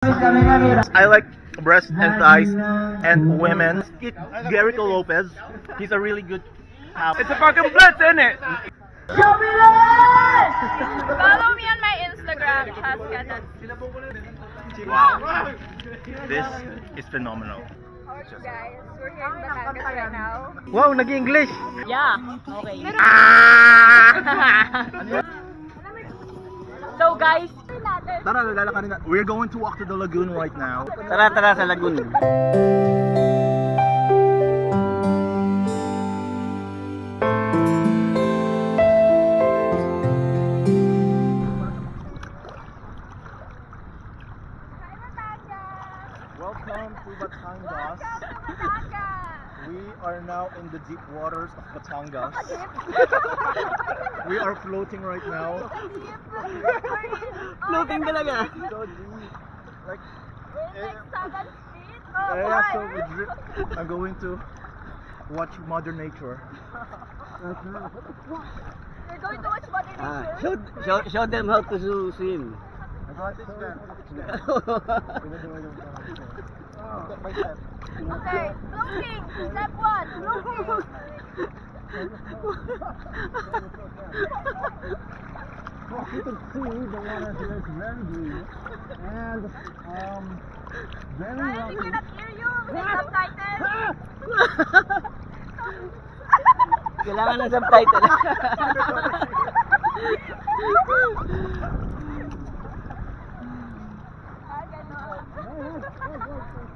I like breast and thighs and women. Eat Jericho Lopez. He's a really good. It's a fucking blitz, isn't it? Follow me on my Instagram, Chaskatan. Wow, this is phenomenal. How are you guys? We're here in Batangas right now. Wow, nag-English. Yeah. Okay. So guys, Tara, lalakarin na. We're going to walk to the lagoon right now. Tara sa lagoon. Welcome to Batangas. We are now in the deep waters of Batangas. We are floating right now. Floating talaga. So deep. Like, We're like 7 feet. yeah, so I'm going to watch Mother Nature. We're going to watch Mother Nature. Show them how to swim. Okay, floating. Step 1, floating. You can see the water here is very blue and very Ryan, we cannot hear you. We need subtitles. Kailangan ng subtitle.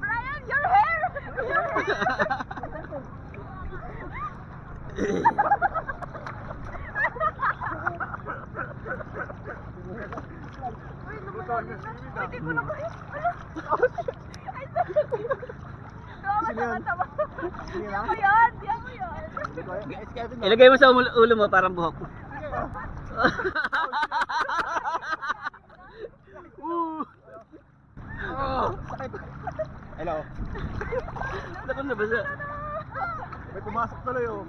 Brian, your hair! Hindi ko na ba? Di ako yun! Ilagay mo sa ulo mo parang buhok. Hello. Nakon na ba siya? May pumasok tuloy oh.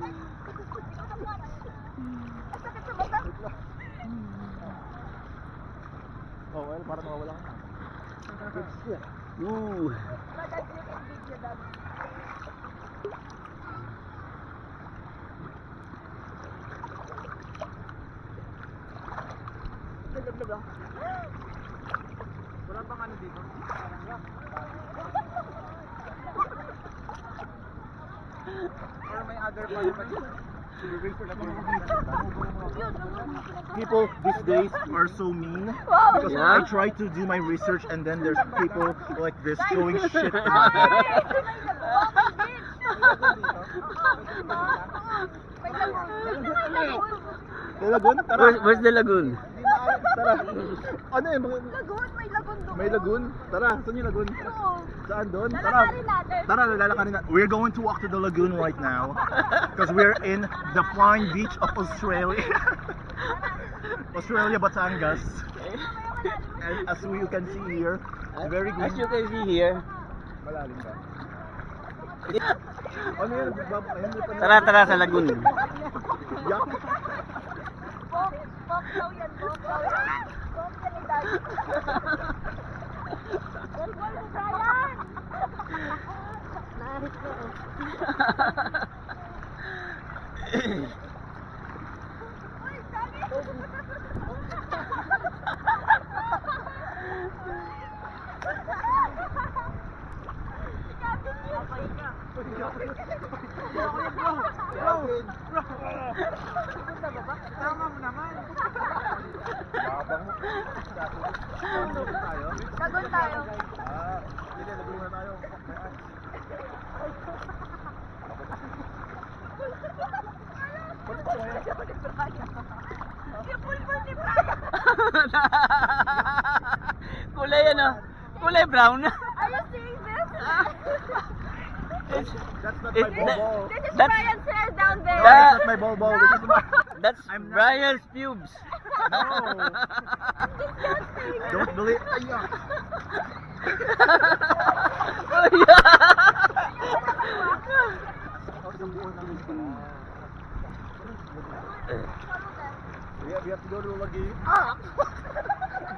Oh well, parang mawala ka. Ooh. Wala bang ano dito? Or may other pa naman dito? People these days are so mean because Yeah. I try to do my research and then there's people like this throwing shit in the lagoon. Tara. Where's the lagoon? Tara. Ano eh? Lagoon, may lagoon doon. May lagoon? Tara, saan yung lagoon? Oo. Saan doon? Lalakarin natin. Tara, lalakarin na. We're going to walk to the lagoon right now because we're in the fine beach of Australia. Australia, Batangas. And as you can see here, very As you good. can see here. Malalim ka. Ano yun? Tara sa lagoon. Yak. Pok daw yan, pok daw yan. Pok yan ni Daddy. Welcome to Brian! Nice po. Uy, Daddy! Tama mo naman. Yabang mo. Tayo? Lagoon tayo. Hindi, lagoon na tayo. Yung pulpul ni Brian! Kulay ano? Kulay brown. Are you seeing this? That's not It- my ball. This is That's- Brian's hair down there. That's not my ball. This is my... That's I'm not- Brian's pubes. No. Don't believe. Ayak. Oh, yeah. We have to go to the lagoon.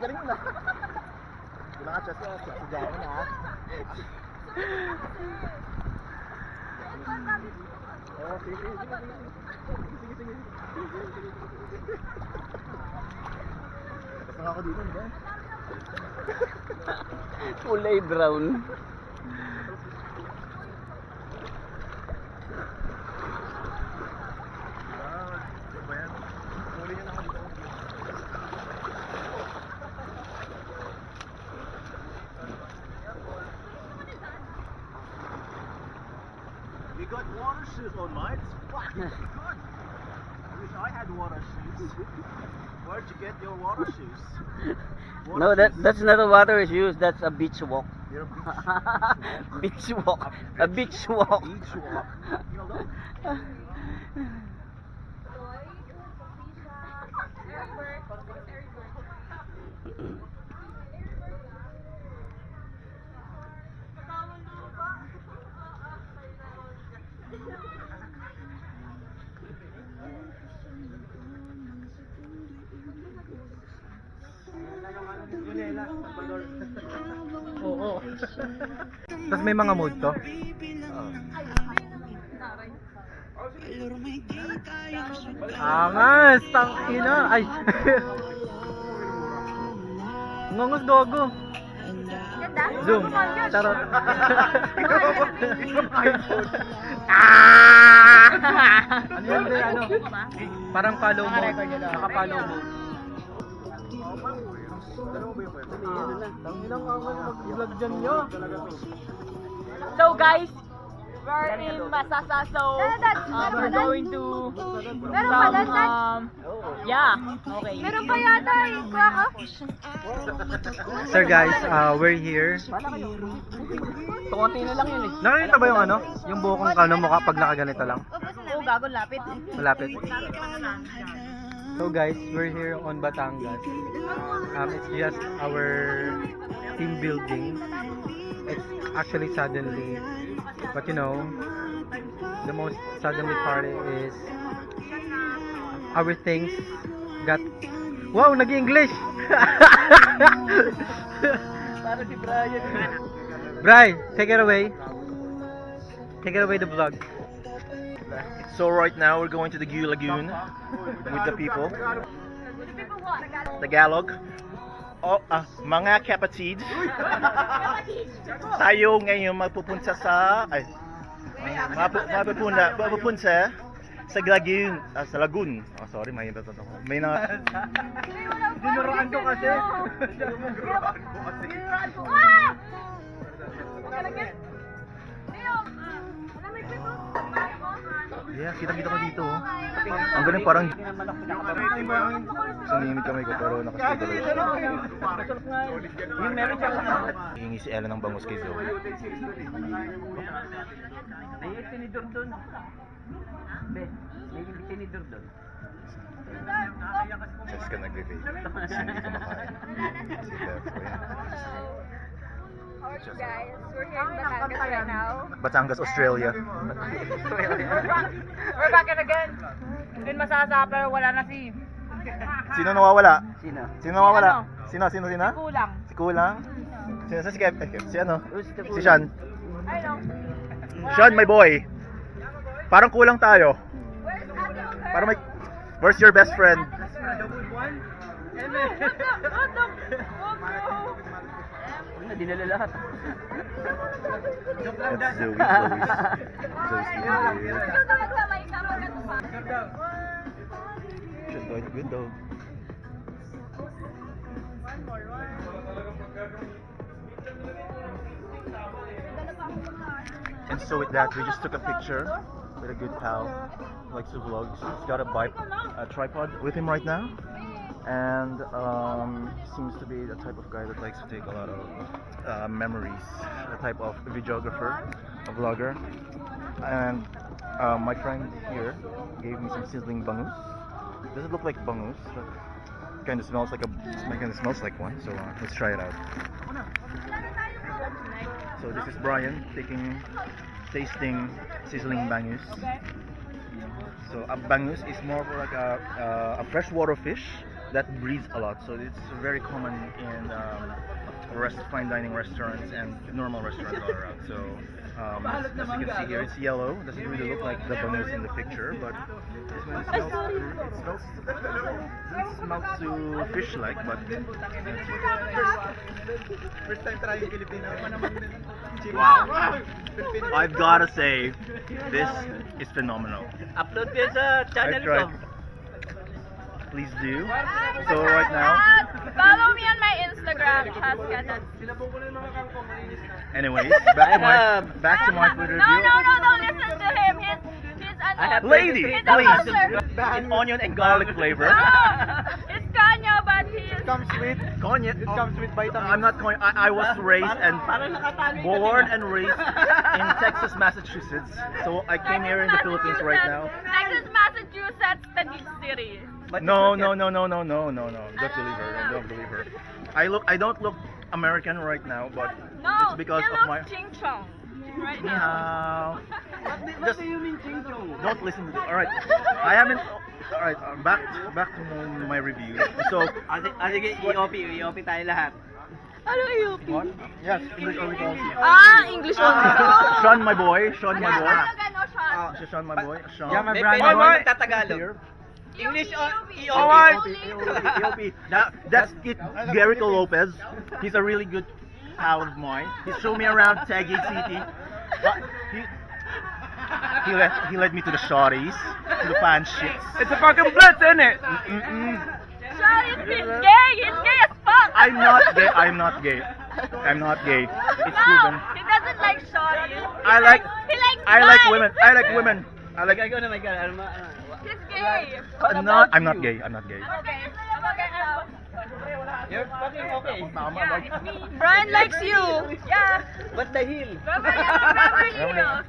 Galing mo na. Wala ka chest. Diyan na. Oh, sige, sige, sige. Sige. Basta nga ako dito, ba? Kulay brown. Ano ba yan? Huli niya na ako dito. We got water shoes on, mate. Fucking good. I wish I had water shoes. Where'd you get your water shoes? No, that's not a water shoes. That's a beach walk. You're a beach. Beach walk. A beach walk. Beach walk. You know that? Oo. Tapos may mga mood to. Angas! Tangina! Ay! Ngongus gogo! Ganda? Zoom! Mahal yun. Charot! Ano yun din? Ano? Parang follow mo. Naka-follow mo. Tanginang angas mag-vlog dyan nyo. So guys, we're in Masasa, so we're going to Meron pa doon, Dad? yeah, okay. Meron pa yata eh. Kuha ko. Sir guys, we're here. Konti na lang yun eh. Nakikita ba yung ano? Yung buhok ng mukha pag nakaganito lang? Oh, gago, lapit. Malapit. So guys, we're here on Batangas. It's just our team building. It's actually suddenly, but you know, the most suddenly part is our things got. Wow, nag-English. Para si Brian. Bri, take it away. Take it away the vlog. So right now we're going to the Gyu Lagoon with the people. Tagalog. Oh, mga kapatid. Tayo ngayon magpupunta sa mapupunta sa lagoon. Sa lagoon. Oh, sorry, may natatawa ko. May na Dinuraan ko kasi. Yeah, kita ko dito. Oh. Ang galing parang sumimit kamay ko pero nakastable. Yung meron siya Hingi si Ella ng bangus kay Zoe. May tinidor doon. Be, may tinidor doon. Just ka nag-vape. Kasi hindi kumakain. Si Dev. How are you guys? We're here in Batangas right now. Batangas, Australia. We're back in again. Din Masasa, pero wala na si Sino nawawala? Sino? Sino nawawala? Sino? Kulang. Si Kulang? Sino si Kev? Si ano? Si Sean. I know. Sean, my boy. Parang kulang tayo. Where's Ate Oker? Parang may... Where's your best friend? Ano, dinala lahat. That's Zoe. Zoe's here. Should go to good though. And so with that, we just took a picture with a good pal, likes to vlogs. He's got a tripod with him right now, and seems to be the type of guy that likes to take a lot of memories. The type of videographer, a vlogger. And my friend here gave me some sizzling bangus. Doesn't look like bangus, but kind of smells like one. So let's try it out. So this is Brian tasting sizzling bangus. So a bangus is more of like a freshwater fish that breeds a lot. So it's very common in fine dining restaurants and normal restaurants all around. So as you can see here, it's yellow. Doesn't really look like the bangus in the picture, but this one doesn't smell too fish-like, but First time trying Filipino. wow! I've gotta say, this is phenomenal. Upload ko yun sa I've channel ko. tried. Please do. So right now, Follow me on my Instagram, Haskatat. anyways, back to my food review. Don't listen to him. He's I have Lady, he's a please. poser. It's onion and garlic flavor. It's Kanye, but he's... Comes with, Kanye. it comes with vitamins. I'm not Kanye. I was raised and Parang nakatali ka born dito. and raised in Texas, Massachusetts. So I came here in the Philippines right now. Texas, Massachusetts, Taguig City. But No. it's not Don't believe her. Don't believe her. I don't look American right now, but No, it's because he of looks my. Ching Chong right Ni now. hao. What do you mean, Ching Chong? Don't listen to this. All right, I haven't. All right, back to my review. So Sige, EOP tayo lahat. Ano yung... what? Yes, English only policy. English only. Sean, my boy. Sean, my boy. Ano, Sean? Sean, my boy. Sean. Yeah, my May brand. pwede mo Here. magtatagalog. English on EOP. EOP. That's it. Jericho Lopez. He's a really good pal of mine. He showed me around Taguig City. But he led me to the shorties, to the fan shits. It's a fucking blitz, isn't it? Sean is he's gay. He's gay as fuck. I'm not gay. It's proven. He doesn't like shorties. I like guys. women. I like. Ikaw na, Miguel. He's gay. I'm not gay. I'm okay. I'm okay now. You're fucking okay. Brian likes you. Yeah. But the heel. Beverly Hills.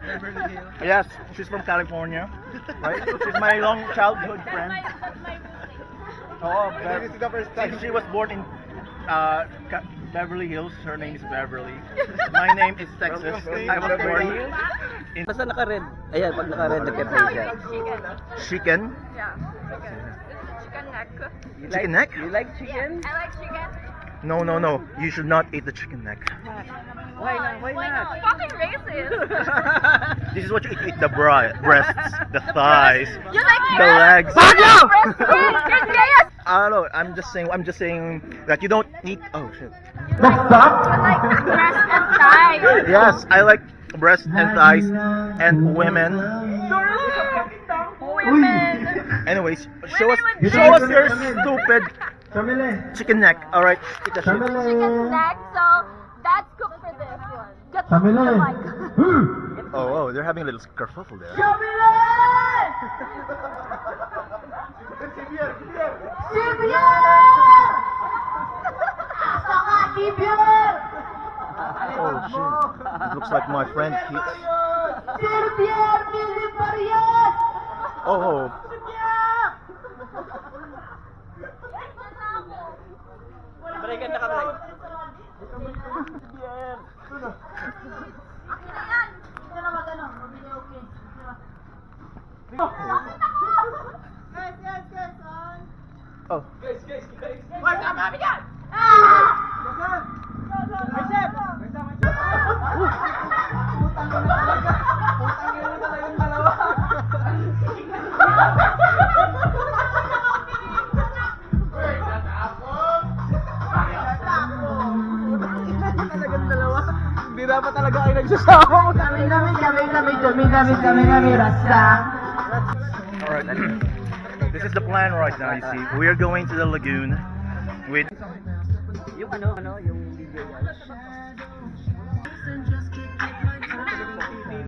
Yes, she's from California, right? She's my long childhood friend. That's my Oh, This is the first time. she was born in Beverly Hills. Her name is Beverly. My name is Texas. I was born in Basta naka-red. Ayan, pag naka-red, That's nag-red how you siya. eat chicken. chicken. Yeah. Chicken neck. Chicken neck? You like chicken? I like chicken. No. You should not eat the chicken neck. Why not? Why not? Fucking racist. This is what you eat the breasts, the thighs, You like the legs. You're gay as I don't know. I'm just saying that you don't eat. Oh shit. You like breast and thighs. Yes, I like breasts and thighs and women. Women. Anyways, show us with your stupid chicken neck. All right, eat the shit. Chicken neck. So that's cooked for this one. Get the mic. Oh, they're having a little kerfuffle there. Oh shit! It looks like my friend Keats. Oh. Break ka, naka-break. Oh. Hindi dapat talaga kayo nagsasama. Alright. This is the plan right now, you see. We are going to the lagoon with Yung yung DJ.